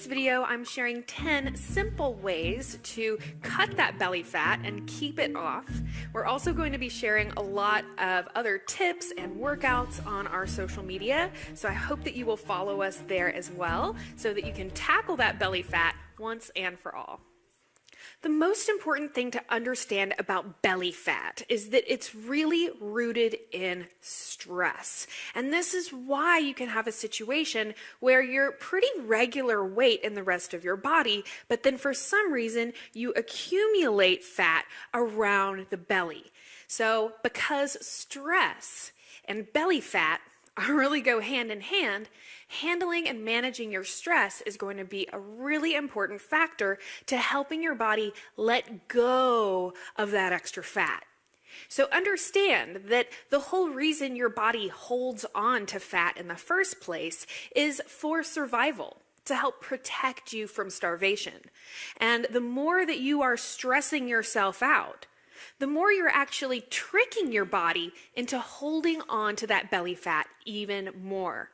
this video, I'm sharing 10 simple ways to cut that belly fat and keep it off. We're also going to be sharing a lot of other tips and workouts on our social media, so I hope that you will follow us there as well so that you can tackle that belly fat once and for all. The most important thing to understand about belly fat is that it's really rooted in stress. And this is why you can have a situation where you're pretty regular weight in the rest of your body, but then for some reason you accumulate fat around the belly. So because stress and belly fat really go hand in hand, handling and managing your stress is going to be a really important factor to helping your body let go of that extra fat. So understand that the whole reason your body holds on to fat in the first place is for survival, to help protect you from starvation. And the more that you are stressing yourself out, the more you're actually tricking your body into holding on to that belly fat even more.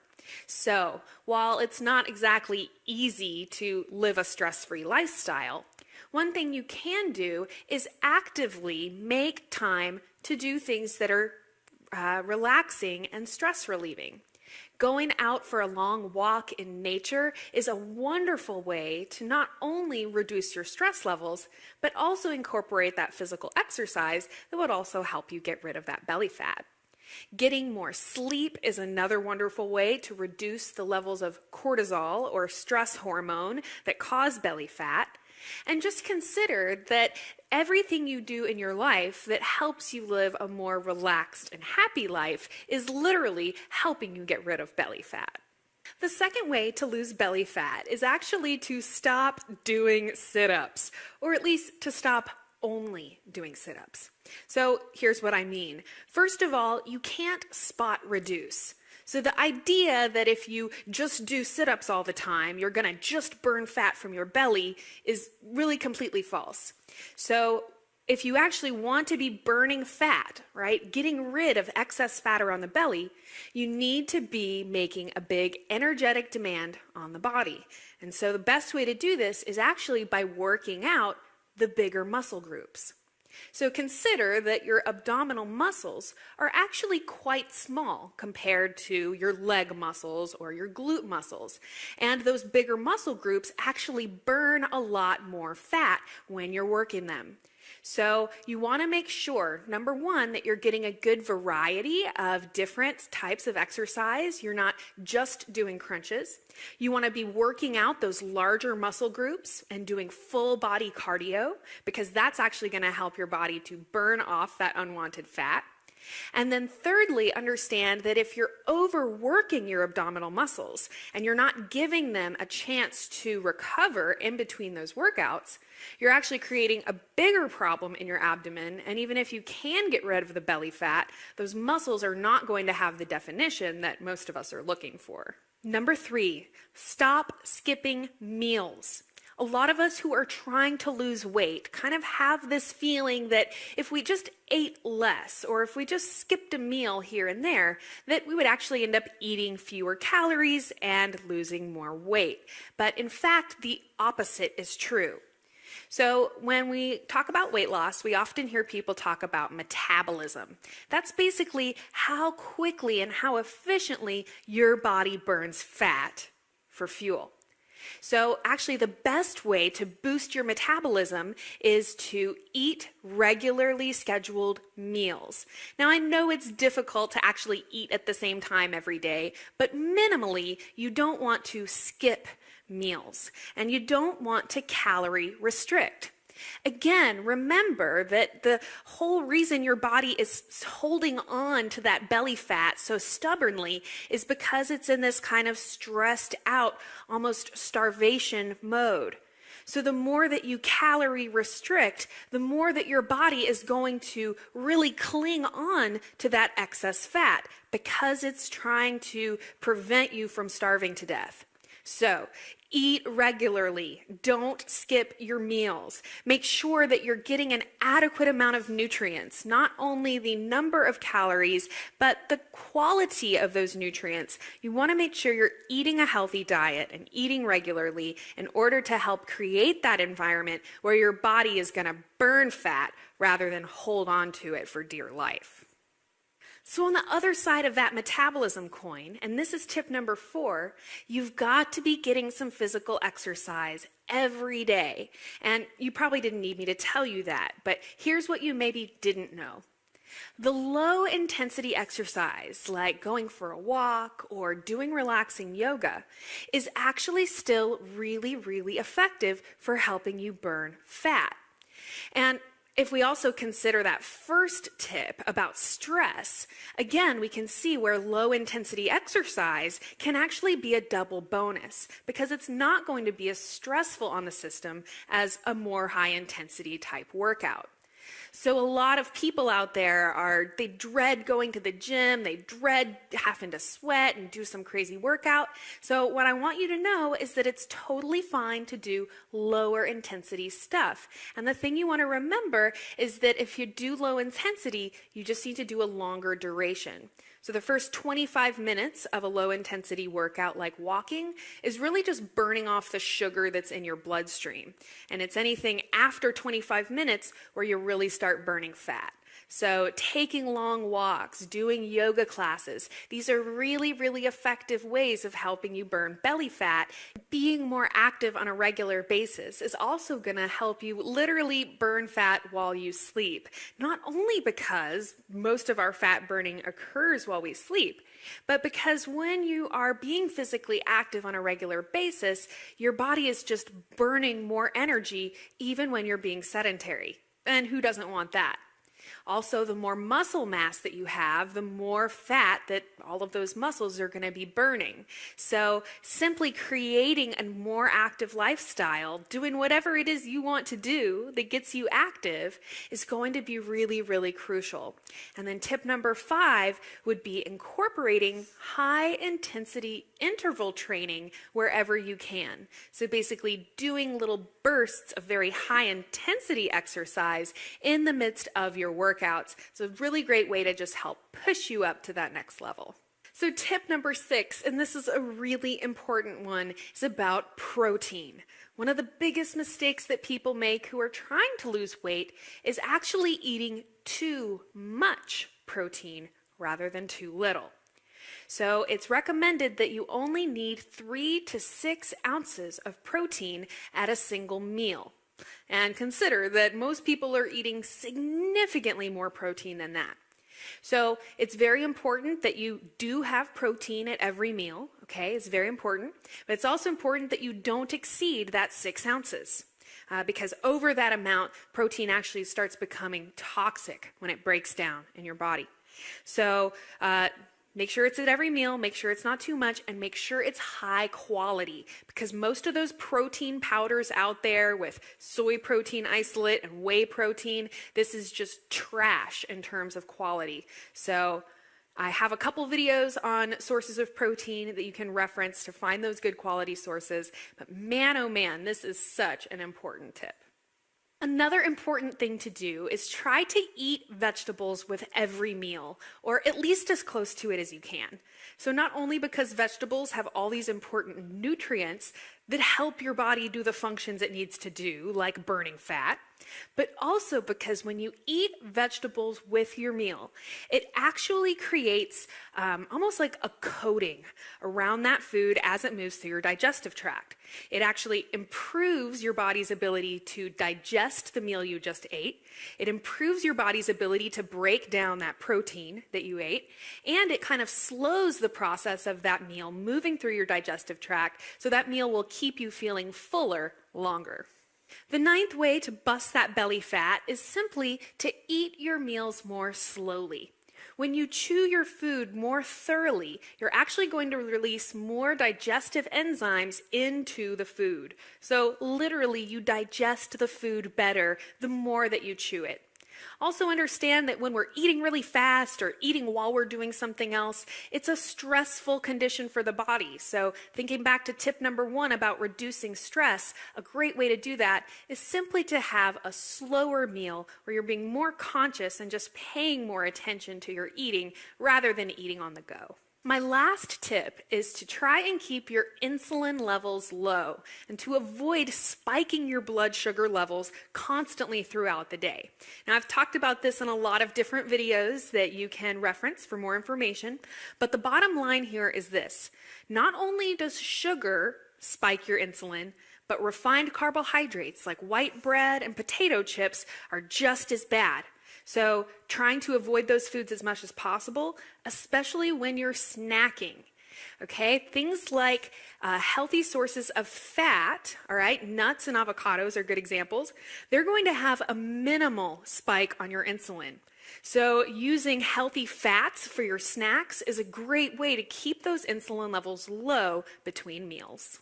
So, while it's not exactly easy to live a stress-free lifestyle, one thing you can do is actively make time to do things that are relaxing and stress relieving. Going out for a long walk in nature is a wonderful way to not only reduce your stress levels, but also incorporate that physical exercise that would also help you get rid of that belly fat. Getting more sleep is another wonderful way to reduce the levels of cortisol or stress hormone that cause belly fat. And just consider that everything you do in your life that helps you live a more relaxed and happy life is literally helping you get rid of belly fat. The second way to lose belly fat is actually to stop doing sit-ups, or at least to stop only doing sit-ups. So here's what I mean. First of all, you can't spot reduce. So the idea that if you just do sit-ups all the time, you're going to just burn fat from your belly is really completely false. So if you actually want to be burning fat, right, getting rid of excess fat around the belly, you need to be making a big energetic demand on the body. And so the best way to do this is actually by working out the bigger muscle groups. So consider that your abdominal muscles are actually quite small compared to your leg muscles or your glute muscles. And those bigger muscle groups actually burn a lot more fat when you're working them. So you want to make sure, number one, that you're getting a good variety of different types of exercise. You're not just doing crunches. You want to be working out those larger muscle groups and doing full body cardio, because that's actually going to help your body to burn off that unwanted fat. And then thirdly, understand that if you're overworking your abdominal muscles and you're not giving them a chance to recover in between those workouts, you're actually creating a bigger problem in your abdomen. And even if you can get rid of the belly fat, those muscles are not going to have the definition that most of us are looking for. Number 3, stop skipping meals. A lot of us who are trying to lose weight kind of have this feeling that if we just ate less, or if we just skipped a meal here and there, that we would actually end up eating fewer calories and losing more weight. But in fact, the opposite is true. So when we talk about weight loss, we often hear people talk about metabolism. That's basically how quickly and how efficiently your body burns fat for fuel. So actually the best way to boost your metabolism is to eat regularly scheduled meals. Now I know it's difficult to actually eat at the same time every day, but minimally you don't want to skip meals and you don't want to calorie restrict. Again, remember that the whole reason your body is holding on to that belly fat so stubbornly is because it's in this kind of stressed out, almost starvation mode. So the more that you calorie restrict, the more that your body is going to really cling on to that excess fat because it's trying to prevent you from starving to death. So eat regularly. Don't skip your meals. Make sure that you're getting an adequate amount of nutrients, not only the number of calories, but the quality of those nutrients. You want to make sure you're eating a healthy diet and eating regularly in order to help create that environment where your body is going to burn fat rather than hold on to it for dear life. So on the other side of that metabolism coin, and this is tip number 4, you've got to be getting some physical exercise every day. And you probably didn't need me to tell you that, but here's what you maybe didn't know. The low intensity exercise, like going for a walk or doing relaxing yoga, is actually still really, really effective for helping you burn fat. And if we also consider that first tip about stress, again, we can see where low intensity exercise can actually be a double bonus because it's not going to be as stressful on the system as a more high intensity type workout. So a lot of people out there they dread going to the gym, they dread having to sweat and do some crazy workout. So what I want you to know is that it's totally fine to do lower intensity stuff. And the thing you want to remember is that if you do low intensity, you just need to do a longer duration. So the first 25 minutes of a low intensity workout like walking is really just burning off the sugar that's in your bloodstream. And it's anything after 25 minutes where you really start burning fat. So taking long walks, doing yoga classes, these are really, really effective ways of helping you burn belly fat. Being more active on a regular basis is also going to help you literally burn fat while you sleep. Not only because most of our fat burning occurs while we sleep, but because when you are being physically active on a regular basis, your body is just burning more energy even when you're being sedentary. And who doesn't want that? Also, the more muscle mass that you have, the more fat that all of those muscles are going to be burning. So simply creating a more active lifestyle, doing whatever it is you want to do that gets you active, is going to be really, really crucial. And then tip number 5 would be incorporating high intensity interval training wherever you can. So basically doing little bursts of very high intensity exercise in the midst of your workouts. It's a really great way to just help push you up to that next level. So tip number 6, and this is a really important one, is about protein. One of the biggest mistakes that people make who are trying to lose weight is actually eating too much protein rather than too little. So it's recommended that you only need 3 to 6 ounces of protein at a single meal. And consider that most people are eating significantly more protein than that. So it's very important that you do have protein at every meal, okay? It's very important. But it's also important that you don't exceed that 6 ounces. Because over that amount, protein actually starts becoming toxic when it breaks down in your body. So make sure it's at every meal, make sure it's not too much, and make sure it's high quality. Because most of those protein powders out there with soy protein isolate and whey protein, this is just trash in terms of quality. So I have a couple videos on sources of protein that you can reference to find those good quality sources. But man, oh man, this is such an important tip. Another important thing to do is try to eat vegetables with every meal, or at least as close to it as you can. So not only because vegetables have all these important nutrients that help your body do the functions it needs to do, like burning fat, but also because when you eat vegetables with your meal, it actually creates almost like a coating around that food as it moves through your digestive tract. It actually improves your body's ability to digest the meal you just ate. It improves your body's ability to break down that protein that you ate, and it kind of slows the process of that meal moving through your digestive tract, so that meal will keep you feeling fuller longer. The 9th way to bust that belly fat is simply to eat your meals more slowly. When you chew your food more thoroughly, you're actually going to release more digestive enzymes into the food. So literally, you digest the food better the more that you chew it. Also understand that when we're eating really fast or eating while we're doing something else, it's a stressful condition for the body. So thinking back to tip number 1 about reducing stress, a great way to do that is simply to have a slower meal where you're being more conscious and just paying more attention to your eating rather than eating on the go. My last tip is to try and keep your insulin levels low and to avoid spiking your blood sugar levels constantly throughout the day. Now, I've talked about this in a lot of different videos that you can reference for more information, but the bottom line here is this. Not only does sugar spike your insulin, but refined carbohydrates like white bread and potato chips are just as bad. So trying to avoid those foods as much as possible, especially when you're snacking. Okay, things like healthy sources of fat, all right, nuts and avocados are good examples. They're going to have a minimal spike on your insulin. So using healthy fats for your snacks is a great way to keep those insulin levels low between meals.